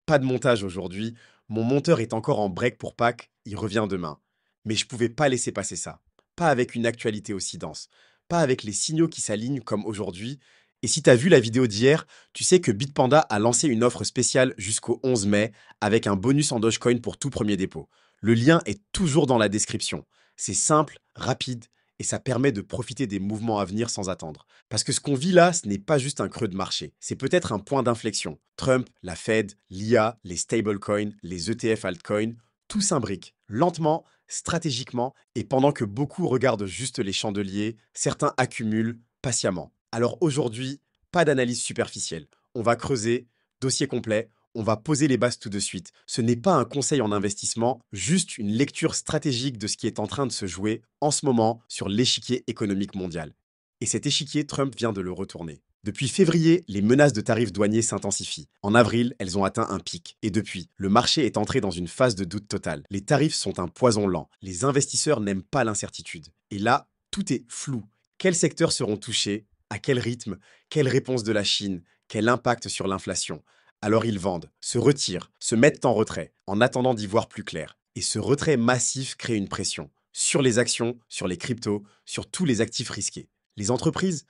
Pas de montage aujourd'hui. Mon monteur est encore en break pour Pâques, il revient demain. Mais je pouvais pas laisser passer ça. Pas avec une actualité aussi dense. Pas avec les signaux qui s'alignent comme aujourd'hui. Et si t'as vu la vidéo d'hier, tu sais que Bitpanda a lancé une offre spéciale jusqu'au 11 mai avec un bonus en Dogecoin pour tout premier dépôt. Le lien est toujours dans la description. C'est simple, rapide et ça permet de profiter des mouvements à venir sans attendre. Parce que ce qu'on vit là, ce n'est pas juste un creux de marché, c'est peut-être un point d'inflexion. Trump, la Fed, l'IA, les stablecoins, les ETF altcoins, tout s'imbrique, lentement, stratégiquement, et pendant que beaucoup regardent juste les chandeliers, certains accumulent patiemment. Alors aujourd'hui, pas d'analyse superficielle. On va creuser, dossier complet, on va poser les bases tout de suite. Ce n'est pas un conseil en investissement, juste une lecture stratégique de ce qui est en train de se jouer en ce moment sur l'échiquier économique mondial. Et cet échiquier, Trump vient de le retourner. Depuis février, les menaces de tarifs douaniers s'intensifient. En avril, elles ont atteint un pic. Et depuis, le marché est entré dans une phase de doute total. Les tarifs sont un poison lent. Les investisseurs n'aiment pas l'incertitude. Et là, tout est flou. Quels secteurs seront touchés? À quel rythme? Quelle réponse de la Chine? Quel impact sur l'inflation? Alors ils vendent, se retirent, se mettent en retrait, en attendant d'y voir plus clair. Et ce retrait massif crée une pression sur les actions, sur les cryptos, sur tous les actifs risqués. Les entreprises,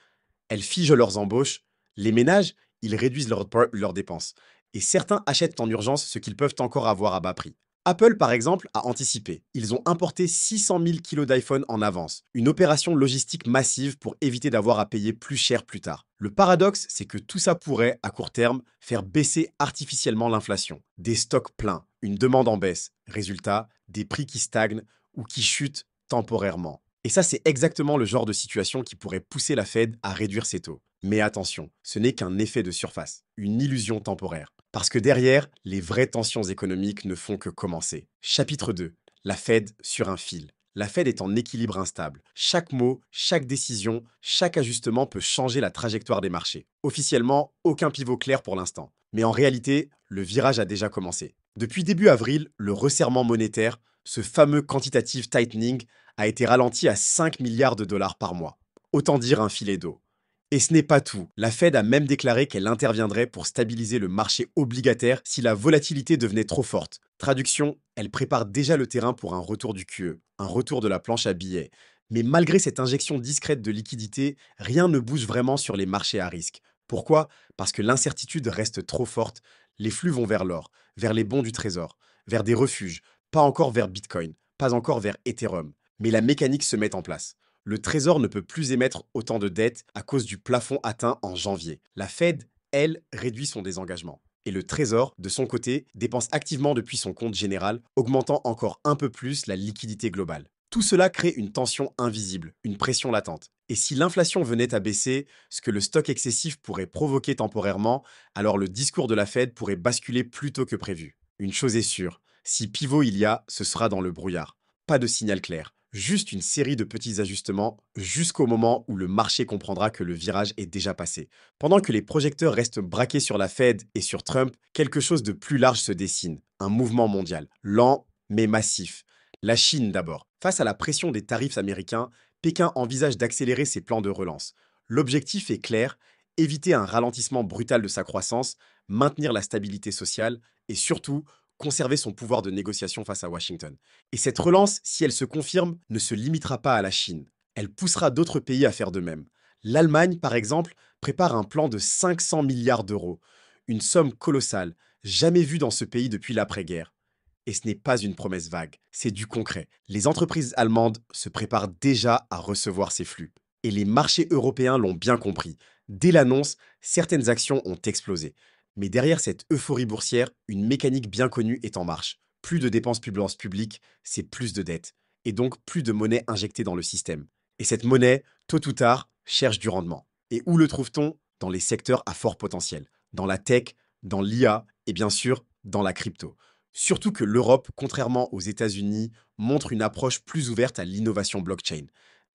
elles figent leurs embauches. Les ménages, ils réduisent leurs dépenses. Et certains achètent en urgence ce qu'ils peuvent encore avoir à bas prix. Apple, par exemple, a anticipé. Ils ont importé 600 000 kilos d'iPhone en avance. Une opération logistique massive pour éviter d'avoir à payer plus cher plus tard. Le paradoxe, c'est que tout ça pourrait, à court terme, faire baisser artificiellement l'inflation. Des stocks pleins, une demande en baisse. Résultat, des prix qui stagnent ou qui chutent temporairement. Et ça, c'est exactement le genre de situation qui pourrait pousser la Fed à réduire ses taux. Mais attention, ce n'est qu'un effet de surface, une illusion temporaire. Parce que derrière, les vraies tensions économiques ne font que commencer. Chapitre 2. La Fed sur un fil. La Fed est en équilibre instable. Chaque mot, chaque décision, chaque ajustement peut changer la trajectoire des marchés. Officiellement, aucun pivot clair pour l'instant. Mais en réalité, le virage a déjà commencé. Depuis début avril, le resserrement monétaire, ce fameux quantitative tightening, a été ralenti à 5 milliards de dollars par mois. Autant dire un filet d'eau. Et ce n'est pas tout. La Fed a même déclaré qu'elle interviendrait pour stabiliser le marché obligataire si la volatilité devenait trop forte. Traduction, elle prépare déjà le terrain pour un retour du QE, un retour de la planche à billets. Mais malgré cette injection discrète de liquidité, rien ne bouge vraiment sur les marchés à risque. Pourquoi? Parce que l'incertitude reste trop forte. Les flux vont vers l'or, vers les bons du trésor, vers des refuges, pas encore vers Bitcoin, pas encore vers Ethereum. Mais la mécanique se met en place. Le Trésor ne peut plus émettre autant de dettes à cause du plafond atteint en janvier. La Fed, elle, réduit son désengagement. Et le Trésor, de son côté, dépense activement depuis son compte général, augmentant encore un peu plus la liquidité globale. Tout cela crée une tension invisible, une pression latente. Et si l'inflation venait à baisser, ce que le stock excessif pourrait provoquer temporairement, alors le discours de la Fed pourrait basculer plus tôt que prévu. Une chose est sûre, si pivot il y a, ce sera dans le brouillard. Pas de signal clair, juste une série de petits ajustements jusqu'au moment où le marché comprendra que le virage est déjà passé. Pendant que les projecteurs restent braqués sur la Fed et sur Trump, quelque chose de plus large se dessine, un mouvement mondial, lent mais massif. La Chine d'abord. Face à la pression des tarifs américains, Pékin envisage d'accélérer ses plans de relance. L'objectif est clair, éviter un ralentissement brutal de sa croissance, maintenir la stabilité sociale et surtout conserver son pouvoir de négociation face à Washington. Et cette relance, si elle se confirme, ne se limitera pas à la Chine. Elle poussera d'autres pays à faire de même. L'Allemagne, par exemple, prépare un plan de 500 milliards d'euros, une somme colossale, jamais vue dans ce pays depuis l'après-guerre. Et ce n'est pas une promesse vague, c'est du concret. Les entreprises allemandes se préparent déjà à recevoir ces flux. Et les marchés européens l'ont bien compris. Dès l'annonce, certaines actions ont explosé. Mais derrière cette euphorie boursière, une mécanique bien connue est en marche. Plus de dépenses publiques, c'est plus de dettes. Et donc plus de monnaie injectée dans le système. Et cette monnaie, tôt ou tard, cherche du rendement. Et où le trouve-t-on? Dans les secteurs à fort potentiel. Dans la tech, dans l'IA et bien sûr dans la crypto. Surtout que l'Europe, contrairement aux États-Unis, montre une approche plus ouverte à l'innovation blockchain.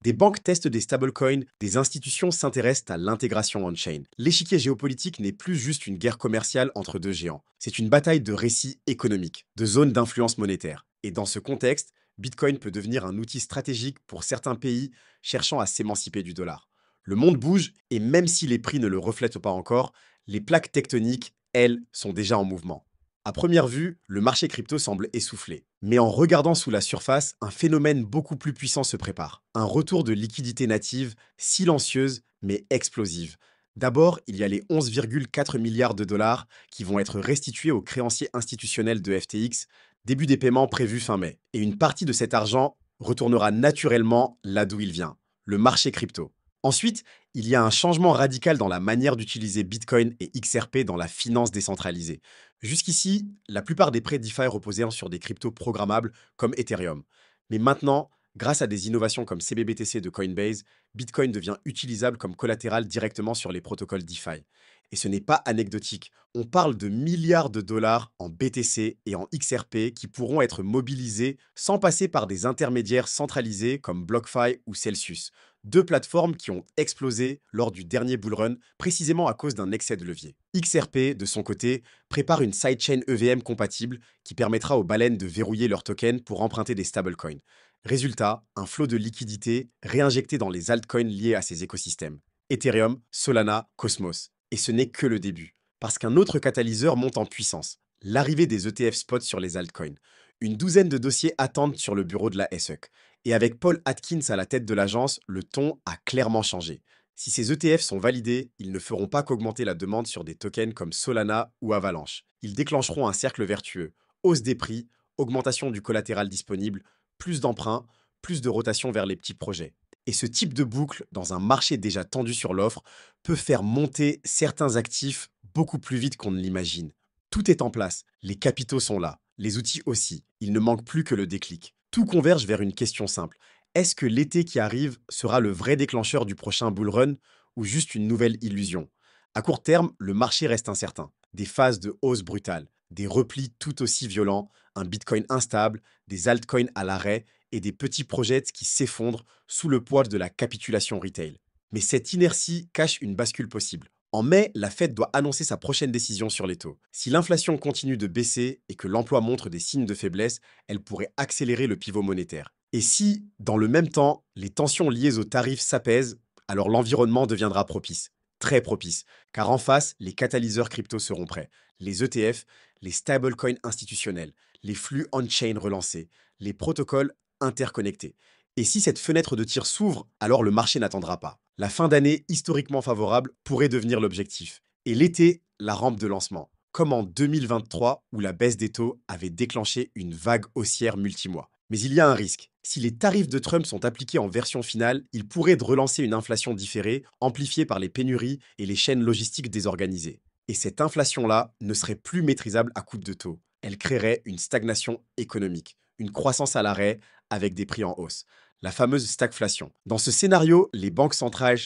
Des banques testent des stablecoins, des institutions s'intéressent à l'intégration on-chain. L'échiquier géopolitique n'est plus juste une guerre commerciale entre deux géants. C'est une bataille de récits économiques, de zones d'influence monétaire. Et dans ce contexte, Bitcoin peut devenir un outil stratégique pour certains pays cherchant à s'émanciper du dollar. Le monde bouge et même si les prix ne le reflètent pas encore, les plaques tectoniques, elles, sont déjà en mouvement. À première vue, le marché crypto semble essoufflé. Mais en regardant sous la surface, un phénomène beaucoup plus puissant se prépare. Un retour de liquidité native, silencieuse mais explosive. D'abord, il y a les 11,4 milliards de dollars qui vont être restitués aux créanciers institutionnels de FTX, début des paiements prévus fin mai. Et une partie de cet argent retournera naturellement là d'où il vient, le marché crypto. Ensuite, il y a un changement radical dans la manière d'utiliser Bitcoin et XRP dans la finance décentralisée. Jusqu'ici, la plupart des prêts DeFi reposaient sur des cryptos programmables comme Ethereum. Mais maintenant, grâce à des innovations comme CBBTC de Coinbase, Bitcoin devient utilisable comme collatéral directement sur les protocoles DeFi. Et ce n'est pas anecdotique. On parle de milliards de dollars en BTC et en XRP qui pourront être mobilisés sans passer par des intermédiaires centralisés comme BlockFi ou Celsius, deux plateformes qui ont explosé lors du dernier bullrun précisément à cause d'un excès de levier. XRP, de son côté, prépare une sidechain EVM compatible qui permettra aux baleines de verrouiller leurs tokens pour emprunter des stablecoins. Résultat, un flot de liquidités réinjecté dans les altcoins liés à ces écosystèmes. Ethereum, Solana, Cosmos. Et ce n'est que le début. Parce qu'un autre catalyseur monte en puissance, l'arrivée des ETF spot sur les altcoins. Une douzaine de dossiers attendent sur le bureau de la SEC. Et avec Paul Atkins à la tête de l'agence, le ton a clairement changé. Si ces ETF sont validés, ils ne feront pas qu'augmenter la demande sur des tokens comme Solana ou Avalanche. Ils déclencheront un cercle vertueux. Hausse des prix, augmentation du collatéral disponible, plus d'emprunts, plus de rotation vers les petits projets. Et ce type de boucle, dans un marché déjà tendu sur l'offre, peut faire monter certains actifs beaucoup plus vite qu'on ne l'imagine. Tout est en place, les capitaux sont là, les outils aussi, il ne manque plus que le déclic. Tout converge vers une question simple. Est-ce que l'été qui arrive sera le vrai déclencheur du prochain bull run ou juste une nouvelle illusion? À court terme, le marché reste incertain. Des phases de hausse brutale, des replis tout aussi violents, un Bitcoin instable, des altcoins à l'arrêt et des petits projets qui s'effondrent sous le poids de la capitulation retail. Mais cette inertie cache une bascule possible. En mai, la Fed doit annoncer sa prochaine décision sur les taux. Si l'inflation continue de baisser et que l'emploi montre des signes de faiblesse, elle pourrait accélérer le pivot monétaire. Et si, dans le même temps, les tensions liées aux tarifs s'apaisent, alors l'environnement deviendra propice. Très propice. Car en face, les catalyseurs crypto seront prêts. Les ETF, les stablecoins institutionnels, les flux on-chain relancés, les protocoles interconnectés. Et si cette fenêtre de tir s'ouvre, alors le marché n'attendra pas. La fin d'année historiquement favorable pourrait devenir l'objectif. Et l'été, la rampe de lancement. Comme en 2023 où la baisse des taux avait déclenché une vague haussière multimois. Mais il y a un risque. Si les tarifs de Trump sont appliqués en version finale, ils pourraient relancer une inflation différée, amplifiée par les pénuries et les chaînes logistiques désorganisées. Et cette inflation-là ne serait plus maîtrisable à coups de taux. Elle créerait une stagnation économique, une croissance à l'arrêt avec des prix en hausse. La fameuse stagflation. Dans ce scénario, les banques centrales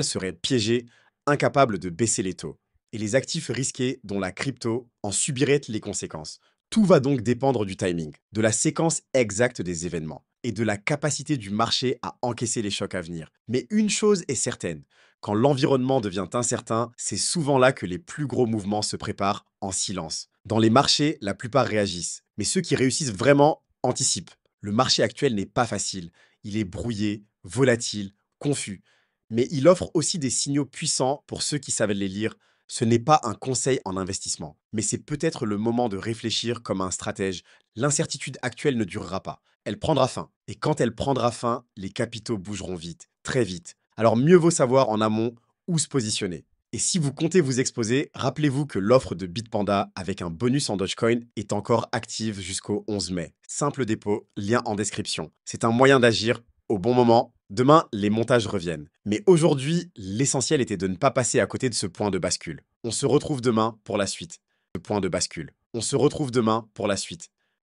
seraient piégées, incapables de baisser les taux. Et les actifs risqués, dont la crypto, en subiraient les conséquences. Tout va donc dépendre du timing, de la séquence exacte des événements et de la capacité du marché à encaisser les chocs à venir. Mais une chose est certaine, quand l'environnement devient incertain, c'est souvent là que les plus gros mouvements se préparent en silence. Dans les marchés, la plupart réagissent, mais ceux qui réussissent vraiment anticipent. Le marché actuel n'est pas facile, il est brouillé, volatile, confus, mais il offre aussi des signaux puissants pour ceux qui savent les lire. Ce n'est pas un conseil en investissement, mais c'est peut-être le moment de réfléchir comme un stratège. L'incertitude actuelle ne durera pas. Elle prendra fin. Et quand elle prendra fin, les capitaux bougeront vite, très vite. Alors mieux vaut savoir en amont où se positionner. Et si vous comptez vous exposer, rappelez-vous que l'offre de Bitpanda avec un bonus en Dogecoin est encore active jusqu'au 11 mai. Simple dépôt, lien en description. C'est un moyen d'agir au bon moment. Demain, les montages reviennent. Mais aujourd'hui, l'essentiel était de ne pas passer à côté de ce point de bascule. On se retrouve demain pour la suite. Le point de bascule. On se retrouve demain pour la suite.